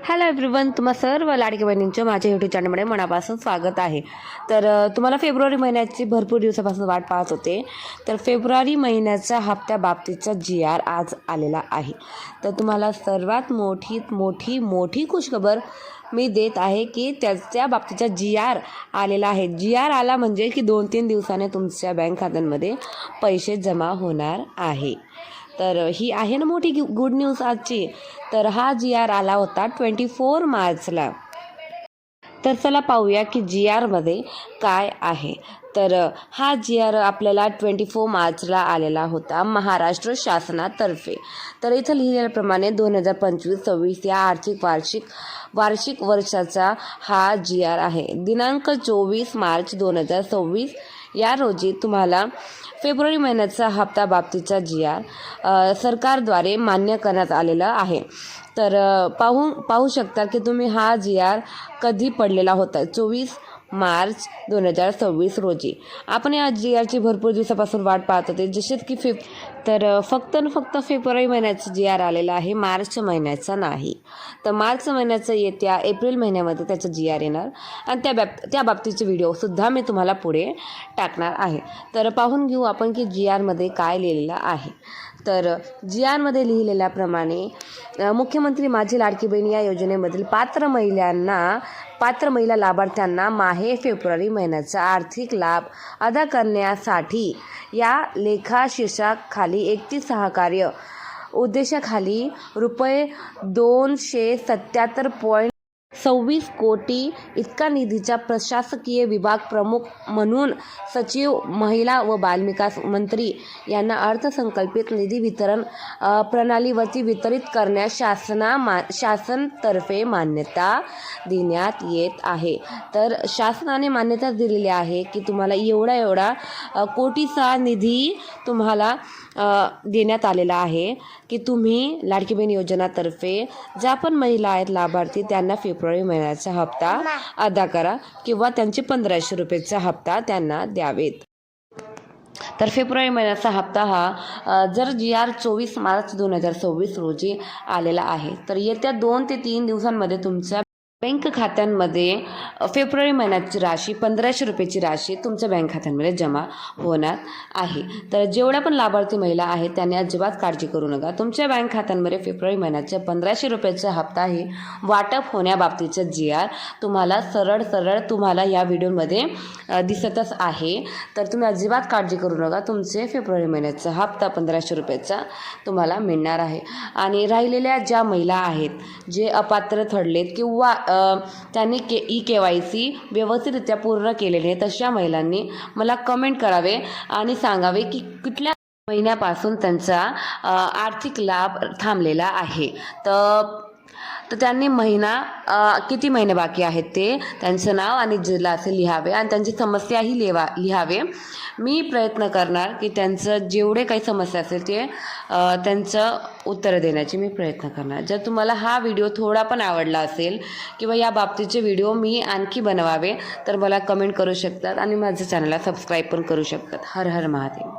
Hello everyone, तुम्हा सर्व लाडकी बहिणींचं माझ्या यूट्यूब चॅनलमध्ये मनापासून स्वागत आहे। तर तुम्हाला फेब्रुवारी महिन्याची भरपूर दिवसापासून वाट पाहत होते। तर फेब्रुवारी महिन्याचा हप्त्या बाबतीचा GR आज आलेला आहे। तर तुम्हाला सर्वात मोठी खुशखबर मी देत आहे की त्याच्या बाबतीचा GR आलेला आहे। GR आला म्हणजे की 2-3 दिवसाने तुमच्या बँक खात्यांमध्ये पैसे जमा होणार आहे। तर ही आहे ना मोठी गुड न्यूज आजची। तर हा GR आला होता 24 मार्चला। तर चला पाहूया की GR मध्ये काय आहे। तर हा GR आपल्याला 24 मार्चला आलेला होता महाराष्ट्र शासनातर्फे। तर इथं लिहिल्याप्रमाणे 2025-26 या वार्षिक वर्षाचा हा GR आहे। दिनांक 24 मार्च 2026 या रोजी तुम्हाला फेब्रुवारी महिन्याचा हप्ता बाबतीचा GR सरकारद्वारे मान्य करण्यात आलेला आहे। तर पाहू शकता की तुम्ही हा GR कधी पडलेला होता 24 मार्च 2026 रोजी। आपण या GRची भरपूर दिवसापासून वाट पाहत होते, जसे की फक्त फेब्रुवारी महिन्याचा GR आलेला आहे, मार्च महिन्याचा नाही। तर मार्च महिन्याचा येत्या एप्रिल महिन्यामध्ये त्याचा GR येणार आणि त्या बाबतीचे व्हिडिओसुद्धा मी तुम्हाला पुढे टाकणार आहे। तर पाहून घेऊ आपण की GR मध्ये काय लिहिलेलं आहे। तर GR मध्ये लिहिलेल्याप्रमाणे मुख्यमंत्री माझी लाडकी बहीण या योजनेमधील पात्र महिला लाभार्थ्यांना माहे फेब्रुवारी महिन्याचा आर्थिक लाभ अदा करण्यासाठी या लेखाशीर्षाखाली 31 सहकार्य उद्देशाखाली ₹277.26 कोटी इतका निधीचा प्रशासकीय विभाग प्रमुख म्हणून सचिव महिला व बालविकास मंत्री यांना अर्थसंकल्पित निधी वितरण प्रणालीवरती वितरित करण्यास शासनातर्फे मान्यता देण्यात येत आहे। तर शासनाने मान्यता दिलेली आहे की तुम्हाला एवढा कोटीचा निधी तुम्हाला देण्यात आलेला आहे की तुम्ही लाडकी बहीण योजनातर्फे ज्या पण महिला आहेत लाभार्थी त्यांना फेब्रुवारी महिन्याचा हप्ता अदा करा किंवा त्यांचे 1500 रुपयेचा हप्ता त्यांना द्यावेत। तर फेब्रुवारी महिन्याचा हप्ता हा जर GR 24 मार्च 2026 रोजी आलेला आहे तर येत्या 2 ते 3 दिवसांमध्ये तुमच्या बँक खात्यांमध्ये फेब्रुवारी महिन्याची राशी 1500 रुपयाची राशी तुमच्या बँक खात्यांमध्ये जमा होणार आहे। तर जेवढ्या पण लाभार्थी महिला आहेत त्यांनी अजिबात काळजी करू नका। तुमच्या बँक खात्यांमध्ये फेब्रुवारी महिन्याच्या 1500 रुपयाचा हप्ता ही वाटप होण्याबाबतीचा GR तुम्हाला सरळ तुम्हाला या व्हिडिओमध्ये दिसतच आहे। तर तुम्ही अजिबात काळजी करू नका, तुमचे फेब्रुवारी महिन्याचा हप्ता 1500 रुपयाचा तुम्हाला मिळणार आहे। आणि राहिलेल्या ज्या महिला आहेत जे अपात्र ठरलेत किंवा त्यांनी KYC व्यवस्थितरित्या पूर्ण केलेले आहे तशा महिलांनी मला कमेंट करावे आणि सांगावे की कुठल्या महिन्यापासून त्यांचा आर्थिक लाभ थांबलेला आहे। तर त्यांनी किती महिने बाकी आहेत ते त्यांचं नाव आणि जिल्हा असे लिहावे आणि त्यांची समस्याही लिहावे। मी प्रयत्न करणार की त्यांचं जेवढे काही समस्या असेल ते त्यांचं उत्तर देण्याची मी प्रयत्न करणार। जर तुम्हाला हा व्हिडिओ थोडा पण आवडला असेल किंवा या बाबतीचे व्हिडिओ मी आणखी बनवावे तर मला कमेंट करू शकतात आणि माझ्या चॅनलला सबस्क्राईब पण करू शकतात। हर हर महादेव।